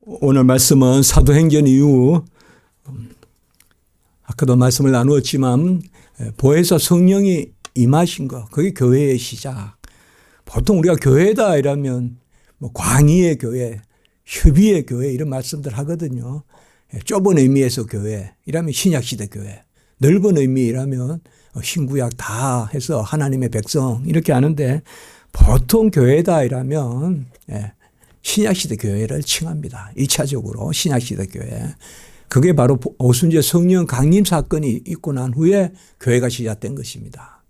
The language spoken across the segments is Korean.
오늘 말씀은 사도행전 이후 아까도 말씀을 나누었지만 보혜사 성령이 임하신 것, 그게 교회의 시작. 보통 우리가 교회다 이러면 뭐 광의의 교회, 협의의 교회 이런 말씀들 하거든요. 좁은 의미에서 교회 이라면 신약시대 교회, 넓은 의미라면 신구약 다 해서 하나님의 백성 이렇게 하는데 보통 교회다 이라면 신약시대 교회를 칭합니다. 2차적으로 신약시대 교회. 그게 바로 오순절 성령 강림 사건이 있고 난 후에 교회가 시작된 것입니다.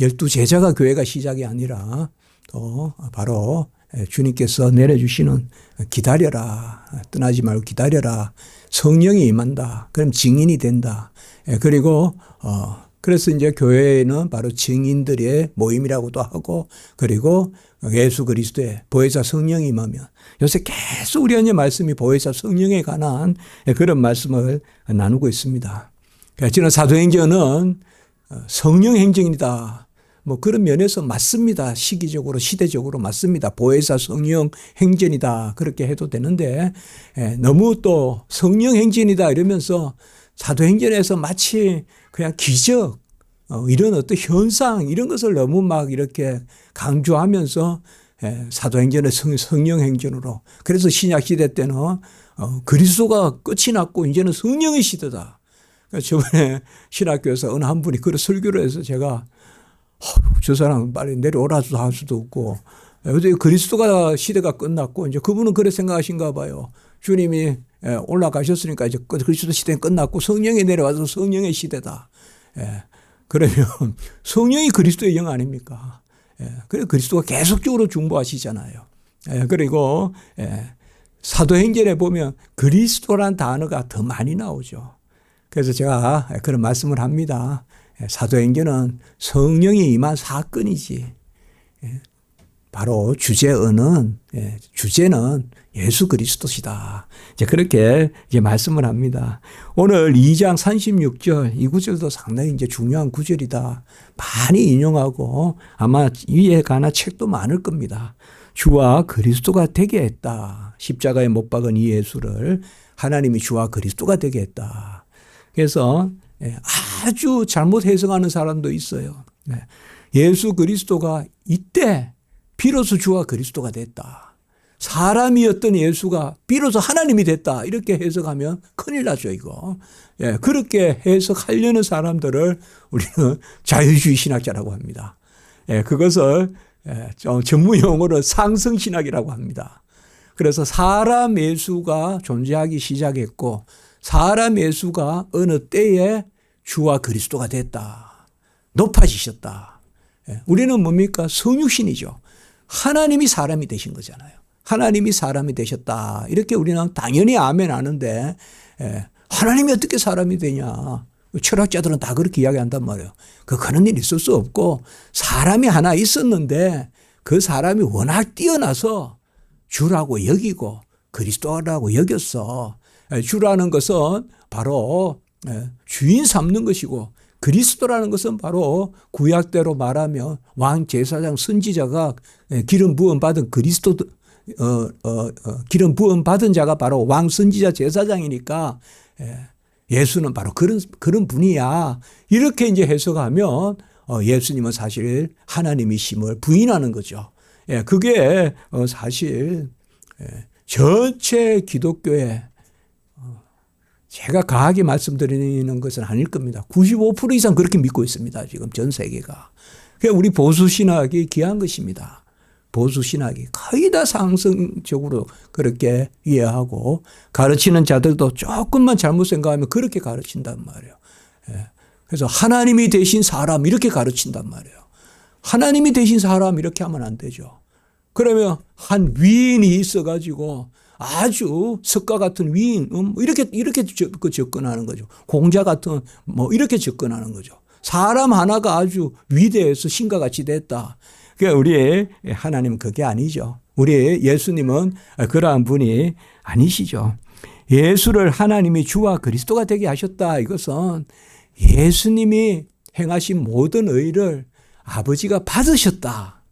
12제자가 교회가 시작이 아니라 또 바로 주님께서 내려주시는 기다려라, 떠나지 말고 기다려라, 성령이 임한다, 그럼 증인이 된다. 그리고 그래서 이제 교회는 바로 증인들의 모임이라고도 하고, 그리고 예수 그리스도의 보혜사 성령이 임하면, 요새 계속 우리 언니 말씀이 보혜사 성령에 관한 그런 말씀을 나누고 있습니다. 지난 사도행전은 성령 행전이다. 뭐 그런 면에서 맞습니다. 시기적으로, 시대적으로 맞습니다. 보혜사 성령 행전이다. 그렇게 해도 되는데, 너무 또 성령 행전이다 이러면서 사도행전에서 마치 그냥 기적, 이런 어떤 현상, 이런 것을 너무 막 이렇게 강조하면서 사도행전의 성령 행전으로. 그래서 신약시대 때는 그리스도가 끝이 났고 이제는 성령의 시대다. 저번에 신학교에서 어느 한 분이 그런 설교를 해서 제가 저 사람 빨리 내려오라도 할 수도 없고, 요새 그리스도가 시대가 끝났고 이제 그분은 그렇게 생각하신가 봐요. 주님이 올라가셨으니까 이제 그리스도 시대는 끝났고 성령이 내려와서 성령의 시대다. 그러면 성령이 그리스도의 영 아닙니까? 그래서 그리스도가 계속적으로 중보하시잖아요. 그리고 사도행전에 보면 그리스도란 단어가 더 많이 나오죠. 그래서 제가 그런 말씀을 합니다. 사도행전은 성령이 임한 사건이지. 바로 주제는 예수 그리스도시다. 이제 그렇게 이제 말씀을 합니다. 오늘 2장 36절 이 구절도 상당히 이제 중요한 구절이다. 많이 인용하고 아마 이에 관한 책도 많을 겁니다. 주와 그리스도가 되게 했다. 십자가에 못 박은 이 예수를 하나님이 주와 그리스도가 되게 했다. 그래서 아주 잘못 해석하는 사람도 있어요. 예수 그리스도가 이때 비로소 주와 그리스도가 됐다. 사람이었던 예수가 비로소 하나님이 됐다. 이렇게 해석하면 큰일 나죠, 이거. 그렇게 해석하려는 사람들을 우리는 자유주의 신학자라고 합니다. 그것을 전문 용어로 상승신학이라고 합니다. 그래서 사람 예수가 존재하기 시작했고 사람 예수가 어느 때에 주와 그리스도가 됐다. 높아지셨다. 우리는 뭡니까? 성육신이죠. 하나님이 사람이 되신 거잖아요. 하나님이 사람이 되셨다. 이렇게 우리는 당연히 아멘 하는데 하나님이 어떻게 사람이 되냐. 철학자들은 다 그렇게 이야기한단 말이에요. 그런 일이 있을 수 없고 사람이 하나 있었는데 그 사람이 워낙 뛰어나서 주라고 여기고 그리스도라고 여겼어. 주라는 것은 바로 주인 삼는 것이고 그리스도라는 것은 바로 구약대로 말하면 왕 제사장 선지자가 기름 부음 받은 그리스도 기름 부음 받은 자가 바로 왕 선지자 제사장이니까 예수는 바로 그런 분이야. 이렇게 이제 해석하면 예수님은 사실 하나님이심을 부인하는 거죠. 그게 사실 전체 기독교에 제가 과하게 말씀드리는 것은 아닐 겁니다. 95% 이상 그렇게 믿고 있습니다. 지금 전 세계가. 그러니까 우리 보수신학이 귀한 것입니다. 보수신학이 거의 다 상승적으로 그렇게 이해하고 가르치는 자들도 조금만 잘못 생각하면 그렇게 가르친단 말이에요. 그래서 하나님이 되신 사람 이렇게 가르친단 말이에요. 하나님이 되신 사람 이렇게 하면 안 되죠. 그러면 한 위인이 있어가지고 아주 석가 같은 위인, 이렇게 접근하는 거죠. 공자 같은 이렇게 접근하는 거죠. 사람 하나가 아주 위대해서 신과 같이 됐다. 그러니까 우리 하나님은 그게 아니죠. 우리 예수님은 그러한 분이 아니시죠. 예수를 하나님이 주와 그리스도가 되게 하셨다. 이것은 예수님이 행하신 모든 의를 아버지가 받으셨다.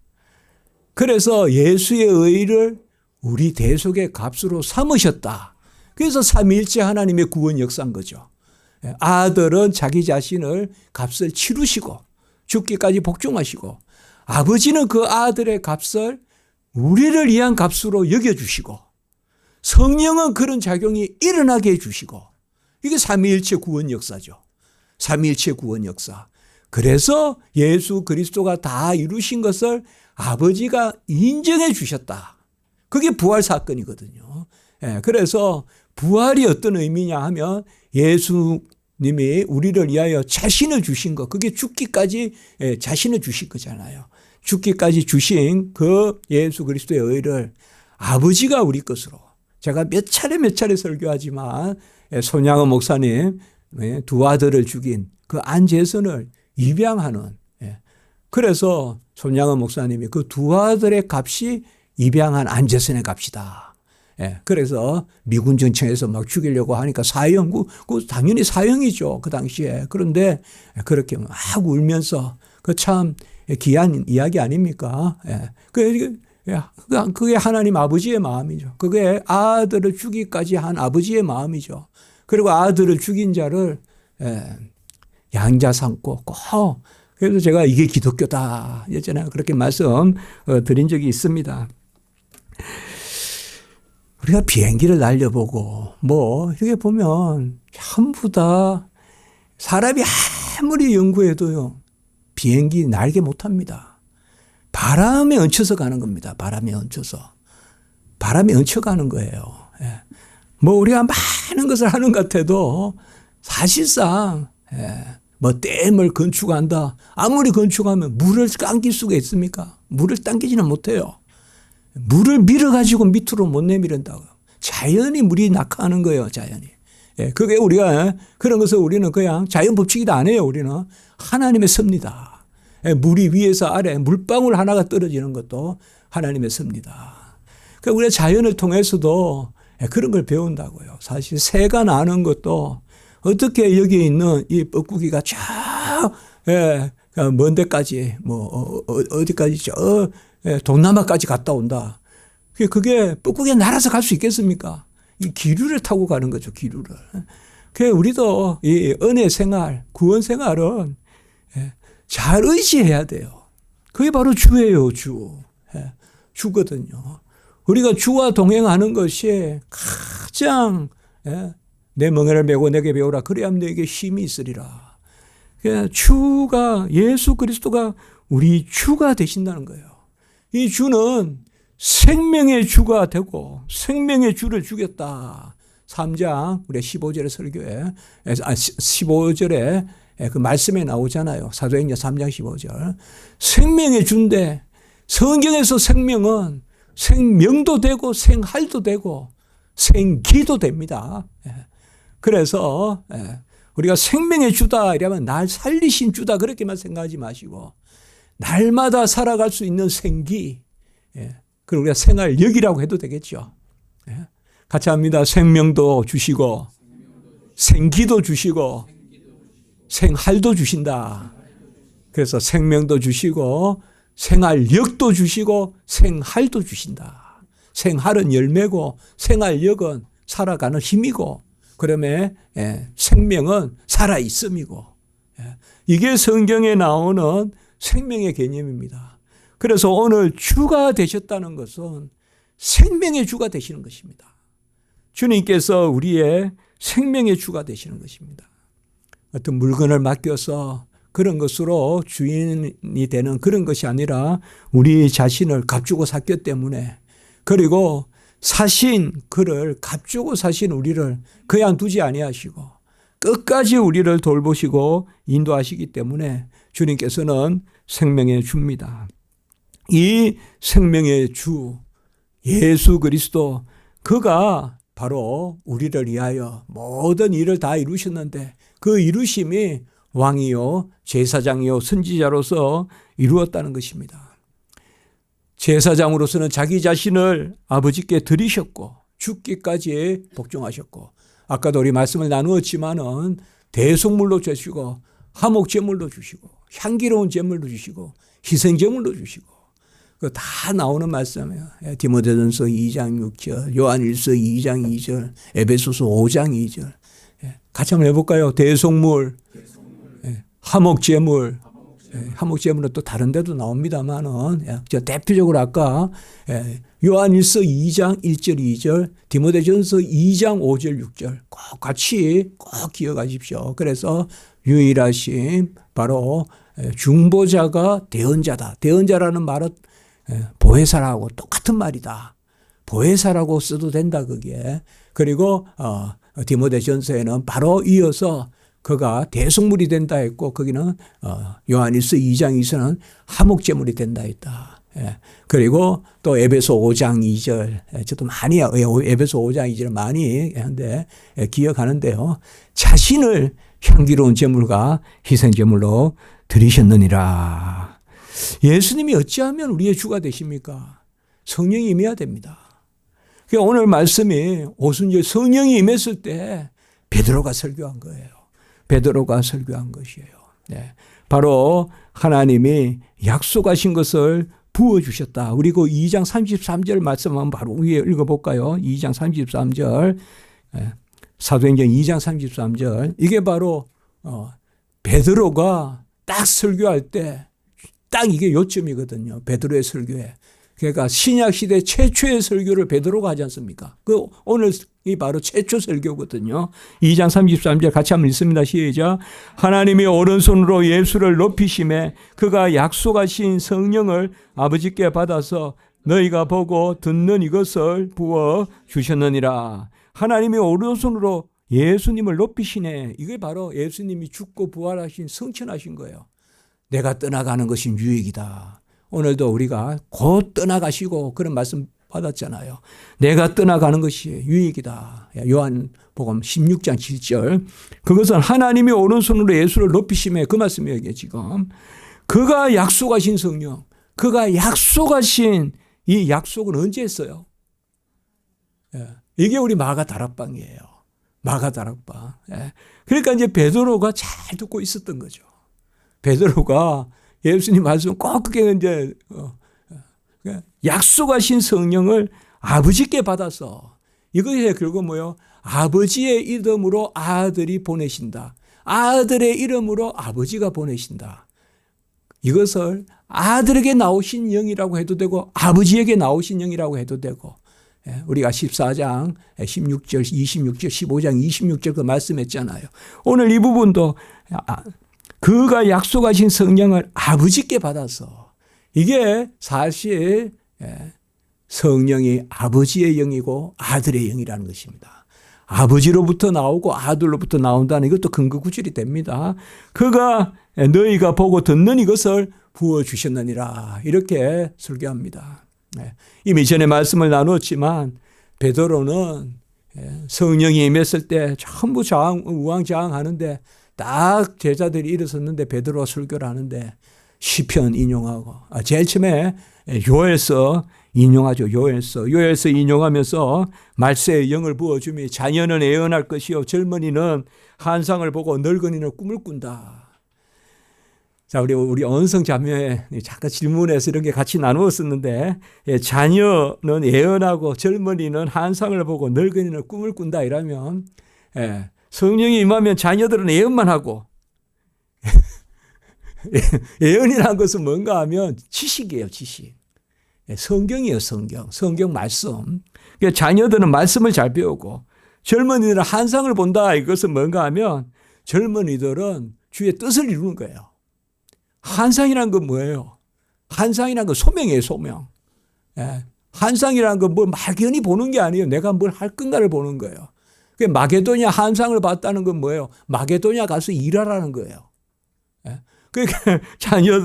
그래서 예수의 의를 우리 대속의 값으로 삼으셨다. 그래서 삼위일체 하나님의 구원 역사인 거죠. 아들은 자기 자신을 값을 치르시고 죽기까지 복종하시고, 아버지는 그 아들의 값을 우리를 위한 값으로 여겨주시고, 성령은 그런 작용이 일어나게 해주시고, 이게 삼위일체 구원 역사죠. 삼위일체 구원 역사. 그래서 예수 그리스도가 다 이루신 것을 아버지가 인정해 주셨다. 그게 부활 사건이거든요. 그래서 부활이 어떤 의미냐 하면 예수님이 우리를 위하여 자신을 주신 것, 그게 죽기까지 자신을 주신 거잖아요. 죽기까지 주신 그 예수 그리스도의 의를 아버지가 우리 것으로, 제가 몇 차례 설교하지만 손양원 목사님 두 아들을 죽인 그 안재선을 입양하는, 그래서 손양원 목사님이 그 두 아들의 값이 입양한 안재선의 값이다. 그래서 미군 정청에서 막 죽이려고 하니까 사형, 그 당연히 사형이죠. 그 당시에. 그런데 그렇게 막 울면서, 그 참 귀한 이야기 아닙니까? 그게 하나님 아버지의 마음이죠. 그게 아들을 죽이기까지 한 아버지의 마음이죠. 그리고 아들을 죽인 자를 양자 삼고 꼭, 그래서 제가 이게 기독교다 예전에 그렇게 말씀 드린 적이 있습니다. 우리가 비행기를 날려보고 뭐 이렇게 보면 전부 다 사람이 아무리 연구해도요, 비행기 날개 못합니다. 바람에 얹혀서 가는 겁니다. 바람에 얹혀서. 바람에 얹혀가는 거예요. 뭐 우리가 많은 것을 하는 것 같아도 사실상 뭐 댐을 건축한다. 아무리 건축하면 물을 당길 수가 있습니까? 물을 당기지는 못해요. 물을 밀어가지고 밑으로 못 내밀은다고요. 자연히 물이 낙하하는 거예요. 자연이. 그게 우리가 그런 것을 우리는 그냥 자연 법칙이다 안 해요. 우리는 하나님의 섭니다. 물이 위에서 아래 물방울 하나가 떨어지는 것도 하나님의 섭니다. 그러니까 우리가 자연을 통해서도 그런 걸 배운다고요. 사실 새가 나는 것도 어떻게 여기 있는 이 뻐꾸기가 먼 데까지 뭐 어디까지 동남아까지 갔다 온다. 그게 뻐꾸기가 날아서 갈 수 있겠습니까? 이 기류를 타고 가는 거죠. 기류를. 그래서 우리도 이 은혜 생활, 구원 생활은 잘 의지해야 돼요. 그게 바로 주예요. 주거든요. 우리가 주와 동행하는 것이 가장, 내 멍에를 메고 내게 배우라. 그래야만 너에게 힘이 있으리라. 주가, 예수 그리스도가 우리 주가 되신다는 거예요. 이 주는 생명의 주가 되고 생명의 주를 주겠다. 3장 우리 15절의 설교에 15절에 그 말씀에 나오잖아요. 사도행전 3장 15절. 생명의 주인데 성경에서 생명은 생명도 되고 생할도 되고 생기도 됩니다. 그래서 우리가 생명의 주다 이러면 날 살리신 주다 그렇게만 생각하지 마시고 날마다 살아갈 수 있는 생기, 그리고 우리가 생활력이라고 해도 되겠죠. 같이 합니다. 생명도 주시고 생기도 주시고 생활도 주신다. 그래서 생명도 주시고 생활력도 주시고 생활도 주신다. 생활은 열매고 생활력은 살아가는 힘이고, 그러면 생명은 살아있음이고, 이게 성경에 나오는 생명의 개념입니다. 그래서 오늘 주가 되셨다는 것은 생명의 주가 되시는 것입니다. 주님께서 우리의 생명의 주가 되시는 것입니다. 어떤 물건을 맡겨서 그런 것으로 주인이 되는 그런 것이 아니라 우리 자신을 값주고 샀기 때문에, 그리고 사신 그를 값주고 사신 우리를 그냥 두지 아니하시고 끝까지 우리를 돌보시고 인도하시기 때문에 주님께서는 생명의 주입니다. 이 생명의 주 예수 그리스도, 그가 바로 우리를 위하여 모든 일을 다 이루셨는데 그 이루심이 왕이요 제사장이요 선지자로서 이루었다는 것입니다. 제사장으로서는 자기 자신을 아버지께 드리셨고 죽기까지 복종하셨고, 아까도 우리 말씀을 나누었지만은 대속물로 주시고 화목제물로 주시고 향기로운 제물로 주시고 희생제물로 주시고, 그 다 나오는 말씀이에요. 디모데전서 2장 6절, 요한일서 2장 2절, 에베소서 5장 2절. 같이 한번 해볼까요? 대속물, 화목제물. 화목제물은 또 다른 데도 나옵니다만은 대표적으로 아까 요한일서 2장 1절 2절, 디모데전서 2장 5절 6절 꼭 같이 꼭 기억하십시오. 그래서 유일하신 바로 중보자가 대언자다. 대언자라는 말은 보혜사라고 똑같은 말이다. 보혜사라고 써도 된다 그게. 그리고 디모데전서에는 바로 이어서 그가 대속물이 된다 했고 거기는 요한일서 2장 2절은 화목제물이 된다 했다. 그리고 또 에베소 5장 2절 저도 많이 에베소 5장 2절 많이 하는데 기억하는데요. 자신을 향기로운 제물과 희생제물로 드리셨느니라. 예수님이 어찌하면 우리의 주가 되십니까? 성령이 임해야 됩니다. 그러니까 오늘 말씀이 오순절 성령이 임했을 때 베드로가 설교한 거예요. 베드로가 설교한 것이에요. 바로 하나님이 약속하신 것을 부어주셨다. 우리 그 2장 33절 말씀 한번 바로 위에 읽어볼까요? 2장 33절. 사도행전 2장 33절. 이게 바로 베드로가 딱 설교할 때 딱 이게 요점이거든요. 베드로의 설교에. 그러니까 신약시대 최초의 설교를 베드로가 하지 않습니까? 그 오늘이 바로 최초 설교거든요. 2장 33절 같이 한번 읽습니다. 시작. 하나님이 오른손으로 예수를 높이심에 그가 약속하신 성령을 아버지께 받아서 너희가 보고 듣는 이것을 부어 주셨느니라. 하나님이 오른손으로 예수님을 높이시네. 이게 바로 예수님이 죽고 부활하신 성천하신 거예요. 내가 떠나가는 것이 유익이다. 오늘도 우리가 곧 떠나가시고 그런 말씀 받았잖아요. 내가 떠나가는 것이 유익이다. 요한복음 16장 7절. 그것은 하나님이 오른손으로 예수를 높이심에 그 말씀이에요. 지금. 그가 약속하신 성령. 그가 약속하신 이 약속은 언제 했어요? 이게 우리 마가 다락방이에요. 마가 다락방. 그러니까 이제 베드로가 잘 듣고 있었던 거죠. 베드로가 예수님 말씀 꼭 그게 이제 약속하신 성령을 아버지께 받아서 이것이 결국 뭐요? 아버지의 이름으로 아들이 보내신다. 아들의 이름으로 아버지가 보내신다. 이것을 아들에게 나오신 영이라고 해도 되고 아버지에게 나오신 영이라고 해도 되고 우리가 14장 16절 26절 15장 26절 그 말씀했잖아요. 오늘 이 부분도 그가 약속하신 성령을 아버지께 받아서 이게 사실 성령이 아버지의 영이고 아들의 영이라는 것입니다. 아버지로부터 나오고 아들로부터 나온다는 이것도 근거 구절이 됩니다. 그가 너희가 보고 듣는 이것을 부어주셨느니라 이렇게 설교합니다. 이미 전에 말씀을 나눴지만 베드로는 성령이 임했을 때 전부 우왕좌왕하는데 딱 제자들이 일어섰는데 베드로가 설교를 하는데 시편 인용하고 제일 처음에 요엘서 인용하죠. 요엘서 인용하면서 말세의 영을 부어주며 자녀는 애언할 것이요 젊은이는 환상을 보고 늙은이는 꿈을 꾼다. 자, 우리 언성 자매에 잠깐 질문해서 이런 게 같이 나누었었는데 자녀는 애언하고 젊은이는 환상을 보고 늙은이는 꿈을 꾼다 이러면 성령이 임하면 자녀들은 애언만 하고 애언이라는 것은 뭔가 하면 지식이에요. 지식. 성경이에요. 성경 말씀. 그러니까 자녀들은 말씀을 잘 배우고 젊은이들은 환상을 본다. 이것은 뭔가 하면 젊은이들은 주의 뜻을 이루는 거예요. 환상이란 건 뭐예요? 환상이란 건 소명이에요. 소명. 환상이란 건 뭐 막연히 보는 게 아니에요. 내가 뭘 할 건가를 보는 거예요. 마게도냐 환상을 봤다는 건 뭐예요? 마게도냐 가서 일하라는 거예요. 그러니까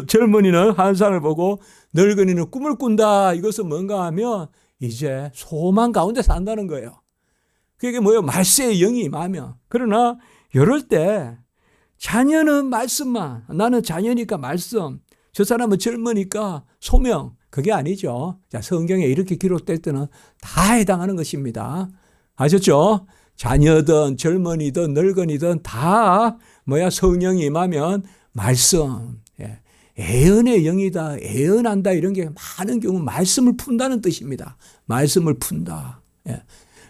젊은이는 환상을 보고 늙은이는 꿈을 꾼다. 이것은 뭔가 하면 이제 소망 가운데 산다는 거예요. 그게 뭐예요? 말세의 영이 임하면. 그러나 이럴 때 자녀는 말씀만. 나는 자녀니까 말씀. 저 사람은 젊으니까 소명. 그게 아니죠. 자, 성경에 이렇게 기록될 때는 다 해당하는 것입니다. 아셨죠? 자녀든 젊은이든 늙은이든 다 성령이 임하면 말씀. 애언의 영이다, 애언한다 이런 게 많은 경우 말씀을 푼다는 뜻입니다. 말씀을 푼다. 예.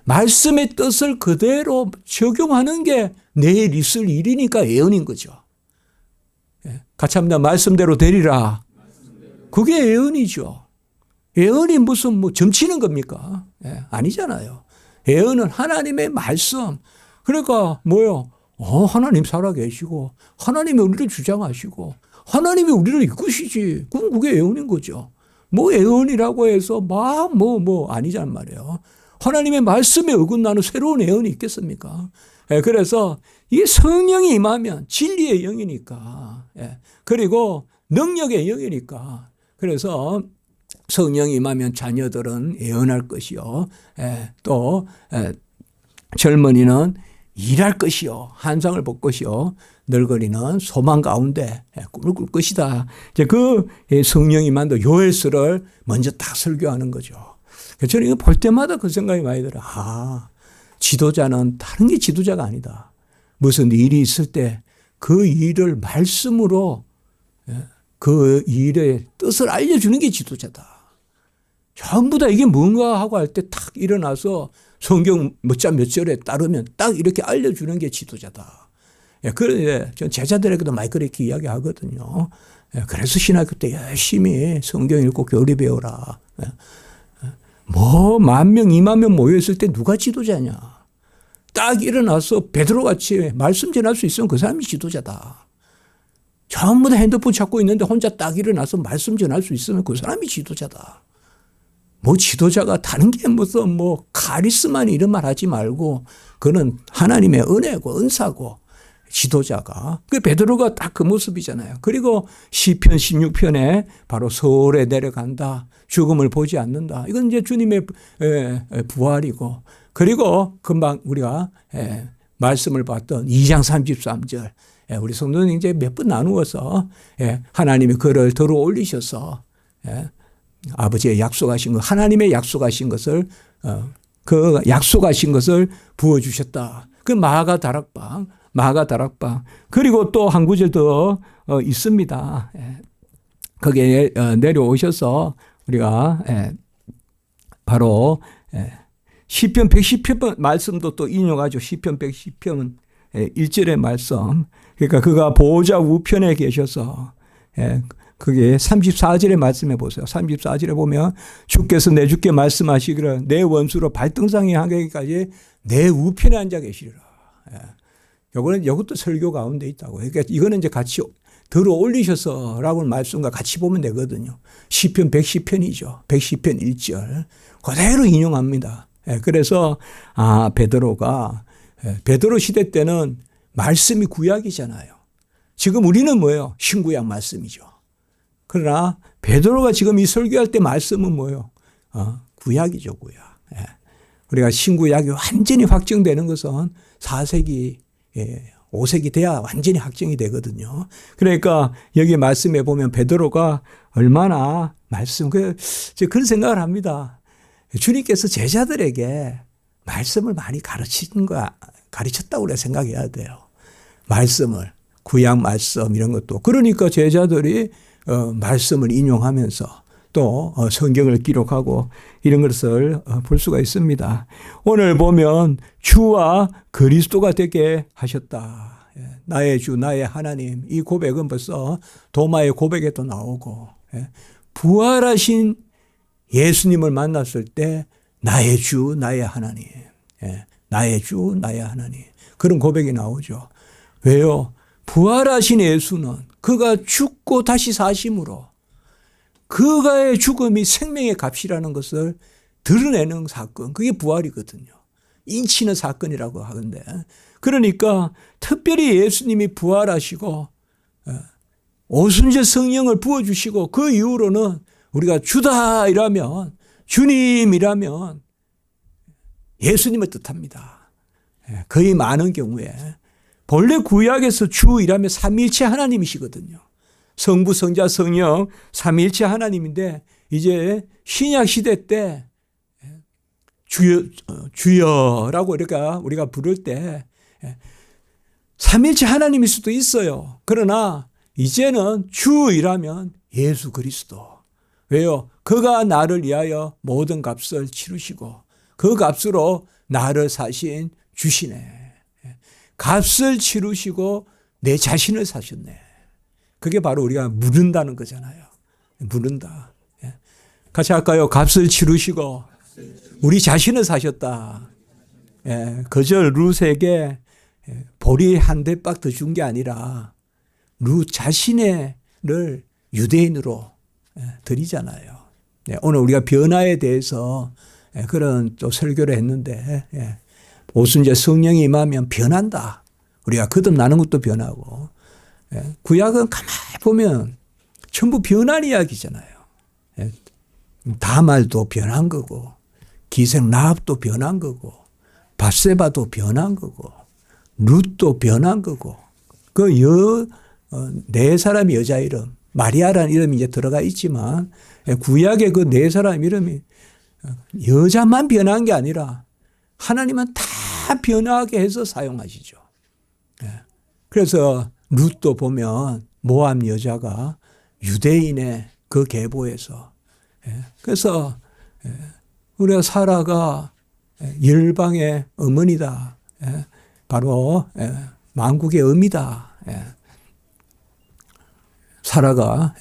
말씀의 뜻을 그대로 적용하는 게 내일 있을 일이니까 애언인 거죠. 예. 같이 합니다. 말씀대로 되리라. 그게 애언이죠. 애언이 무슨 뭐 점치는 겁니까? 예. 아니잖아요. 애언은 하나님의 말씀. 그러니까 뭐요? 하나님 살아계시고 하나님이 우리를 주장하시고 하나님이 우리를 이끄시지. 그럼 그게 애언인 거죠. 뭐 애언이라고 해서 막 아니란 말이에요. 하나님의 말씀에 어긋나는 새로운 애언이 있겠습니까? 예, 그래서 이게 성령이 임하면 진리의 영이니까, 예, 그리고 능력의 영이니까, 그래서 성령이 임하면 자녀들은 애언할 것이요, 예, 또 젊은이는 일할 것이요, 한상을 볼 것이요, 늙은이는 소망 가운데 꿈을 꿀 것이다. 이제 그 성령이 임한다. 요엘서를 먼저 딱 설교하는 거죠. 저는 이거 볼 때마다 그 생각이 많이 들어요. 지도자는 다른 게 지도자가 아니다. 무슨 일이 있을 때 그 일을 말씀으로 그 일의 뜻을 알려주는 게 지도자다. 전부 다 이게 뭔가 하고 할 때 탁 일어나서 성경 몇 절에 따르면 딱 이렇게 알려주는 게 지도자다. 그래, 전 제자들에게도 많이 그렇게 이야기하거든요. 그래서 신학교 때 열심히 성경 읽고 교리 배워라. 10,000명, 20,000명 모여있을 때 누가 지도자냐. 딱 일어나서 베드로같이 말씀 전할 수 있으면 그 사람이 지도자다. 전부 다 핸드폰 찾고 있는데 혼자 딱 일어나서 말씀 전할 수 있으면 그 사람이 지도자다. 지도자가 다른 게 무슨 카리스마니 이런 말 하지 말고 그는 하나님의 은혜고 은사고 지도자가. 그 베드로가 딱 그 모습이잖아요. 그리고 시편 16편에 바로 서울에 내려간다. 죽음을 보지 않는다. 이건 이제 주님의 부활이고, 그리고 금방 우리가 말씀을 봤던 2장 33절. 우리 성도는 이제 몇 번 나누어서 하나님이 그를 들어 올리셔서 아버지의 약속하신 것, 하나님의 약속하신 것을 그 약속하신 것을 부어주셨다. 그 마가 다락방. 그리고 또 한 구절 더 있습니다. 거기에 내려오셔서 우리가 바로 시편 110편 말씀도 또 인용하죠. 시편 110편 1절의 말씀. 그러니까 그가 보호자 우편에 계셔서 그게 34절의 말씀해 보세요. 34절에 보면 주께서 내 주께 말씀하시기를 내 원수로 발등상에 하기까지 내 우편에 앉아 계시리라. 이것도 설교 가운데 있다고. 그러니까 이거는 이제 같이 들어 올리셔서라고 말씀과 같이 보면 되거든요. 시편 110편이죠. 110편 1절. 그대로 인용합니다. 그래서 베드로 시대 때는 말씀이 구약이잖아요. 지금 우리는 뭐예요? 신구약 말씀이죠. 그러나 베드로가 지금 이 설교할 때 말씀은 뭐예요? 구약이죠, 구약. 우리가 신구약이 완전히 확정되는 것은 4세기, 5세기 돼야 완전히 확정이 되거든요. 그러니까 여기 말씀에 보면 베드로가 얼마나 그런 생각을 합니다. 주님께서 제자들에게 말씀을 많이 가르쳤다고 우리가 생각해야 돼요. 말씀을, 구약 말씀 이런 것도. 그러니까 제자들이 말씀을 인용하면서 또 성경을 기록하고 이런 것을 볼 수가 있습니다. 오늘 보면 주와 그리스도가 되게 하셨다. 나의 주, 나의 하나님. 이 고백은 벌써 도마의 고백에도 나오고, 부활하신 예수님을 만났을 때 나의 주, 나의 하나님. 나의 주, 나의 하나님. 그런 고백이 나오죠. 왜요? 부활하신 예수는 그가 죽고 다시 사심으로 그가의 죽음이 생명의 값이라는 것을 드러내는 사건, 그게 부활이거든요. 인치는 사건이라고 하는데, 그러니까 특별히 예수님이 부활하시고 오순절 성령을 부어주시고 그 이후로는 우리가 주다 이라면, 주님이라면 예수님을 뜻합니다. 거의 많은 경우에 본래 구약에서 주이라면 삼위일체 하나님이시거든요. 성부, 성자, 성령 삼위일체 하나님인데 이제 신약 시대 때 주여라고 우리가 부를 때 삼위일체 하나님일 수도 있어요. 그러나 이제는 주이라면 예수 그리스도. 왜요? 그가 나를 위하여 모든 값을 치르시고 그 값으로 나를 사신 주시네. 값을 치르시고 내 자신을 사셨네. 그게 바로 우리가 물은다는 거잖아요. 물은다. 같이 할까요? 값을 치르시고 우리 자신을 사셨다. 그저 룻에게 보리 한 대박 더 준 게 아니라 룻 자신을 유대인으로 드리잖아요. 오늘 우리가 변화에 대해서 그런 또 설교를 했는데 오순절 성령이 임하면 변한다. 우리가 거듭나는 것도 변하고 구약은 가만히 보면 전부 변한 이야기잖아요. 다말도 변한 거고 기생 라합도 변한 거고 밧세바도 변한 거고 룻도 변한 거고 그 네 사람의 여자 이름 마리아라는 이름이 이제 들어가 있지만 구약의 그 네 사람 이름이 여자만 변한 게 아니라 하나님은 다 변하게 해서 사용하시죠. 그래서 룻도 보면 모압 여자가 유대인의 그 계보에서 그래서 우리가 사라가 열방의 어머니다. 바로 만국의 어미다. 사라가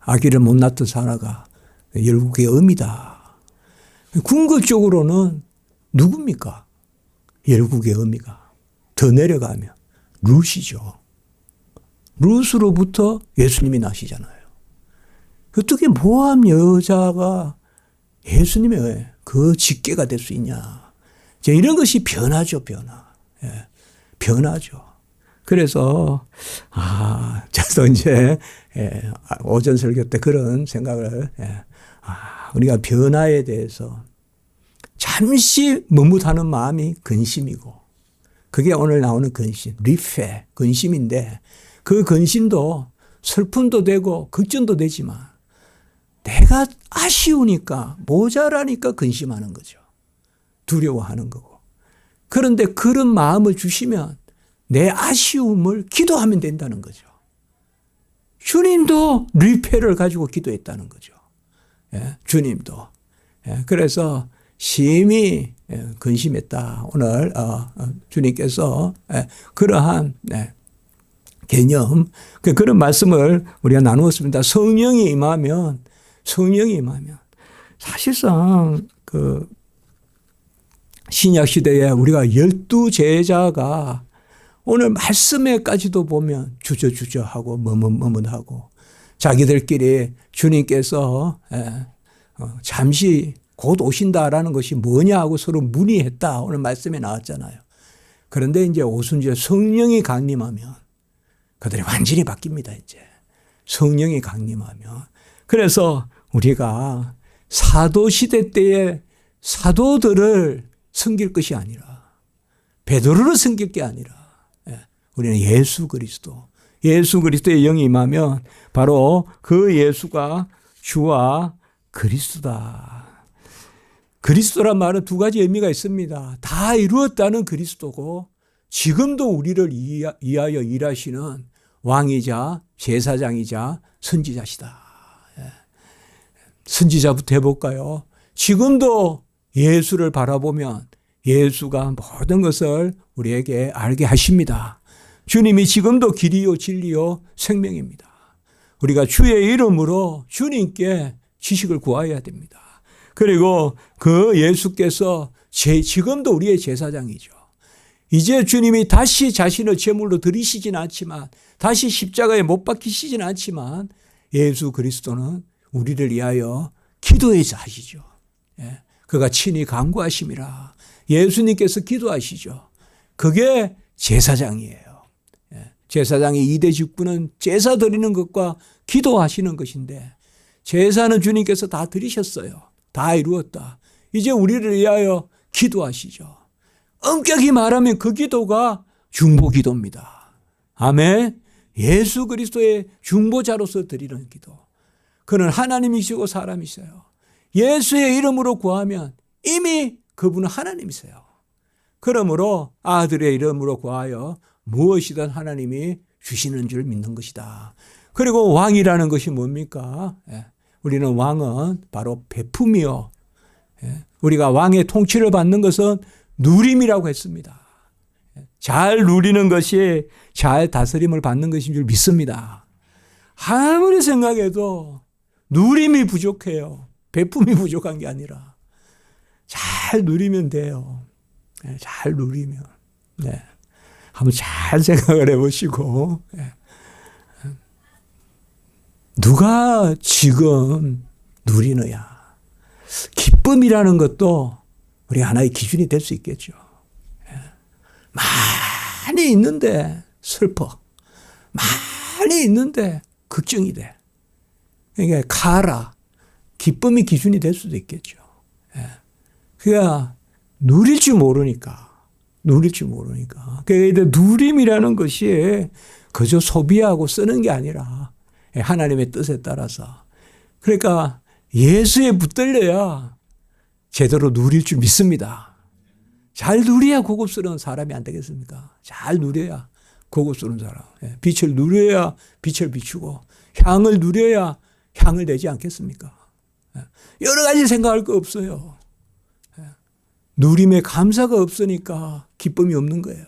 아기를 못 낳던 사라가 열국의 어미다. 궁극적으로는 누굽니까? 열국의 어미가. 더 내려가면 룻이죠. 룻으로부터 예수님이 나시잖아요. 어떻게 모압 여자가 예수님의 그 직계가 될 수 있냐. 이런 것이 변화죠, 변화. 변화죠. 그래서, 저도 이제, 오전 설교 때 그런 생각을, 우리가 변화에 대해서 잠시 머뭇하는 마음이 근심이고, 그게 오늘 나오는 근심, 리페, 근심인데, 그 근심도 슬픔도 되고, 걱정도 되지만, 내가 아쉬우니까, 모자라니까 근심하는 거죠. 두려워하는 거고. 그런데 그런 마음을 주시면 내 아쉬움을 기도하면 된다는 거죠. 주님도 리페를 가지고 기도했다는 거죠. 주님도. 그래서 심히 근심했다. 오늘 주님께서 그러한 개념, 그런 말씀을 우리가 나누었습니다. 성령이 임하면 사실상 그 신약 시대에 우리가 12제자가 오늘 말씀에까지도 보면 주저주저하고 머뭇머뭇하고 자기들끼리 주님께서 잠시 곧 오신다라는 것이 뭐냐 하고 서로 문의했다. 오늘 말씀에 나왔잖아요. 그런데 이제 오순절 성령이 강림하면 그들이 완전히 바뀝니다. 이제 성령이 강림하면. 그래서 우리가 사도시대 때의 사도들을 섬길 것이 아니라 베드로를 섬길 게 아니라 우리는 예수 그리스도의 영이 임하면 바로 그 예수가 주와 그리스도다. 그리스도란 말은 두 가지 의미가 있습니다. 다 이루었다는 그리스도고 지금도 우리를 위하여 일하시는 왕이자 제사장이자 선지자시다. 선지자부터 해볼까요? 지금도 예수를 바라보면 예수가 모든 것을 우리에게 알게 하십니다. 주님이 지금도 길이요 진리요 생명입니다. 우리가 주의 이름으로 주님께 지식을 구해야 됩니다. 그리고 그 예수께서 지금도 우리의 제사장이죠. 이제 주님이 다시 자신을 제물로 드리시진 않지만 다시 십자가에 못 박히시진 않지만 예수 그리스도는 우리를 위하여 기도해서 하시죠. 그가 친히 간구하심이라. 예수님께서 기도하시죠. 그게 제사장이에요. 제사장의 2대 직분은 제사 드리는 것과 기도하시는 것인데 제사는 주님께서 다 드리셨어요. 다 이루었다. 이제 우리를 위하여 기도하시죠. 엄격히 말하면 그 기도가 중보기도입니다. 아멘. 예수 그리스도의 중보자로서 드리는 기도. 그는 하나님이시고 사람이세요. 예수의 이름으로 구하면 이미 그분은 하나님이세요. 그러므로 아들의 이름으로 구하여 무엇이든 하나님이 주시는 줄 믿는 것이다. 그리고 왕이라는 것이 뭡니까? 우리는 왕은 바로 베품이요. 우리가 왕의 통치를 받는 것은 누림이라고 했습니다. 잘 누리는 것이 잘 다스림을 받는 것인 줄 믿습니다. 아무리 생각해도 누림이 부족해요. 베품이 부족한 게 아니라 잘 누리면 돼요. 잘 누리면. 네. 한번 잘 생각을 해보시고 누가 지금 누리느냐. 기쁨이라는 것도 우리 하나의 기준이 될 수 있겠죠. 많이 있는데 슬퍼. 많이 있는데 걱정이 돼. 그러니까 가라. 기쁨이 기준이 될 수도 있겠죠. 그러니까 누릴 줄 모르니까. 그러니까 누림이라는 것이 그저 소비하고 쓰는 게 아니라 하나님의 뜻에 따라서. 그러니까 예수에 붙들려야 제대로 누릴 줄 믿습니다. 잘 누려야 고급스러운 사람이 안 되겠습니까? 잘 누려야 고급스러운 사람. 빛을 누려야 빛을 비추고 향을 누려야 향을 내지 않겠습니까? 여러 가지 생각할 거 없어요. 누림에 감사가 없으니까 기쁨이 없는 거예요.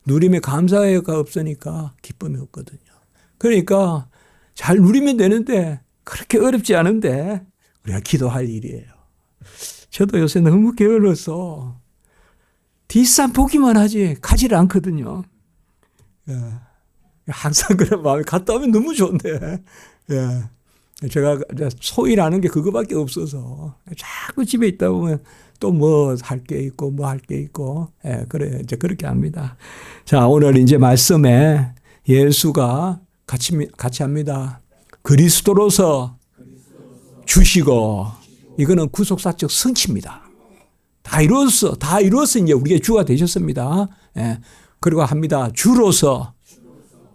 누림에 감사가 없으니까 기쁨이 없거든요. 그러니까 잘 누리면 되는데 그렇게 어렵지 않은데 우리가 기도할 일이에요. 저도 요새 너무 게을러서 뒷산 보기만 하지 가지를 않거든요. 항상 그런 마음이 갔다 오면 너무 좋은데 제가 소일하는 게 그거밖에 없어서 자꾸 집에 있다 보면 또 뭐 할 게 있고 뭐 할 게 있고 그래 이제 그렇게 합니다. 자, 오늘 이제 말씀에 예수가 같이 합니다. 그리스도로서 주시고 이거는 구속사적 성취입니다. 다 이루었어 이제 우리가 주가 되셨습니다. 그리고 합니다. 주로서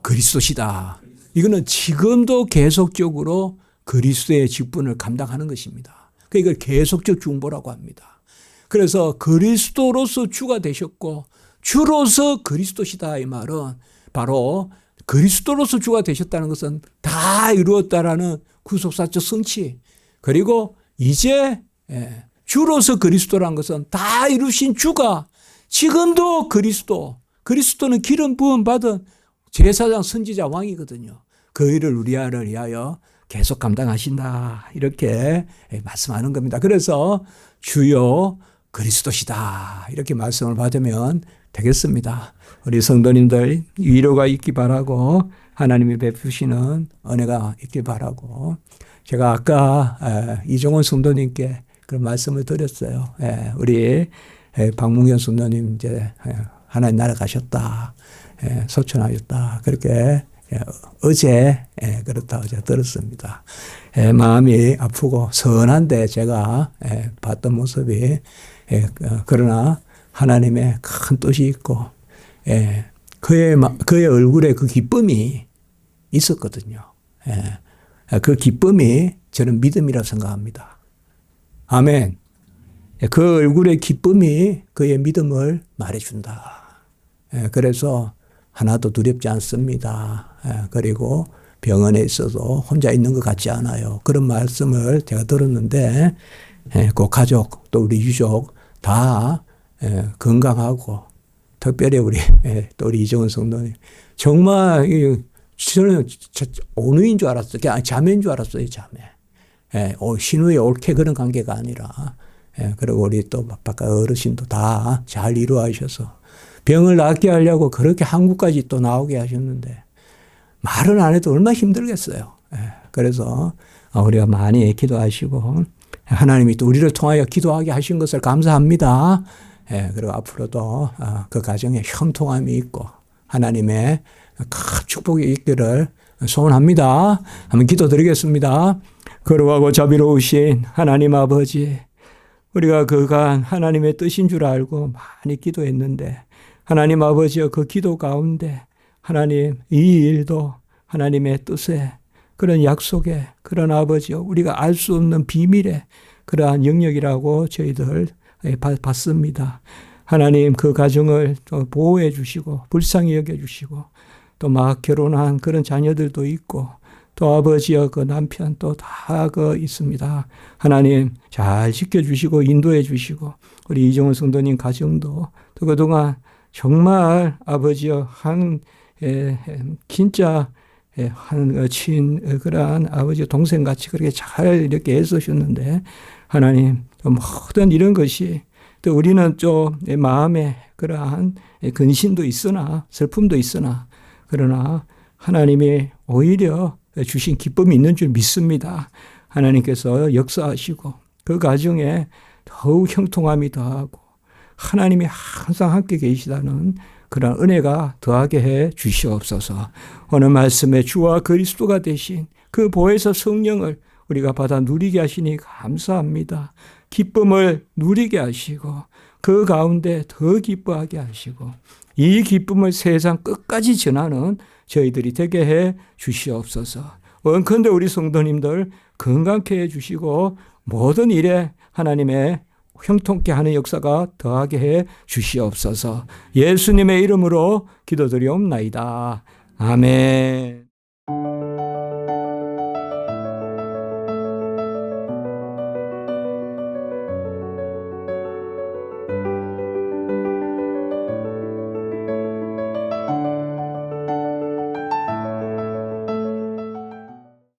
그리스도시다. 이거는 지금도 계속적으로 그리스도의 직분을 감당하는 것입니다. 이걸 계속적 중보라고 합니다. 그래서 그리스도로서 주가 되셨고 주로서 그리스도시다 이 말은 바로 그리스도로서 주가 되셨다는 것은 다 이루었다라는 구속사적 성취. 그리고 이제 주로서 그리스도라는 것은 다 이루신 주가 지금도 그리스도는 기름 부음 받은 제사장 선지자 왕이거든요. 그 일을 우리를 위하여 계속 감당하신다. 이렇게 말씀하는 겁니다. 그래서 주요 그리스도시다. 이렇게 말씀을 받으면 되겠습니다. 우리 성도님들 위로가 있기 바라고 하나님이 베푸시는 은혜가 있기 바라고 제가 아까 이종원 성도님께 그런 말씀을 드렸어요. 우리 박문경 성도님 이제 하나님 나라 가셨다. 소천하셨다. 그렇게 어제 어제 들었습니다. 마음이 아프고 선한데 제가 봤던 모습이 그러나 하나님의 큰 뜻이 있고 그의 얼굴에 그 기쁨이 있었거든요. 그 기쁨이 저는 믿음이라고 생각합니다. 아멘. 그 얼굴의 기쁨이 그의 믿음을 말해준다. 그래서 하나도 두렵지 않습니다. 그리고 병원에 있어도 혼자 있는 것 같지 않아요. 그런 말씀을 제가 들었는데 그 가족 또 우리 유족 다 건강하고 특별히 또 우리 이정은 성도님 정말 저는 온누인 줄 알았어요. 그냥 자매인 줄 알았어요. 자매. 신우의 옳게 그런 관계가 아니라 그리고 우리 또 바깥 어르신도 다 잘 이루어하셔서 병을 낫게 하려고 그렇게 한국까지 또 나오게 하셨는데 말은 안 해도 얼마나 힘들겠어요. 그래서 우리가 많이 기도하시고 하나님이 또 우리를 통하여 기도하게 하신 것을 감사합니다. 그리고 앞으로도 그 가정에 형통함이 있고 하나님의 큰 축복이 있기를 소원합니다. 한번 기도드리겠습니다. 거룩하고 자비로우신 하나님 아버지, 우리가 그간 하나님의 뜻인 줄 알고 많이 기도했는데 하나님 아버지여 그 기도 가운데 하나님 이 일도 하나님의 뜻에 그런 약속에 그런 아버지여 우리가 알 수 없는 비밀의 그러한 영역이라고 저희들 받습니다. 하나님 그 가정을 보호해 주시고 불쌍히 여겨 주시고 또 막 결혼한 그런 자녀들도 있고 또 아버지와 그 남편 또 다 있습니다. 하나님 잘 지켜주시고 인도해 주시고 우리 이정훈 성도님 가정도 또 그동안 정말 아버지와 진짜 한 그러한 아버지 동생같이 그렇게 잘 이렇게 애쓰셨는데 하나님 모든 이런 것이 또 우리는 좀 마음에 그러한 근심도 있으나 슬픔도 있으나 그러나 하나님이 오히려 주신 기쁨이 있는 줄 믿습니다. 하나님께서 역사하시고 그 가정에 더욱 형통함이 더하고 하나님이 항상 함께 계시다는 그런 은혜가 더하게 해 주시옵소서. 오늘 말씀에 주와 그리스도가 되신 그 보혜사 성령을 우리가 받아 누리게 하시니 감사합니다. 기쁨을 누리게 하시고 그 가운데 더 기뻐하게 하시고 이 기쁨을 세상 끝까지 전하는 저희들이 되게 해 주시옵소서. 원컨대 우리 성도님들 건강케 해 주시고 모든 일에 하나님의 형통케 하는 역사가 더하게 해 주시옵소서. 예수님의 이름으로 기도드리옵나이다. 아멘.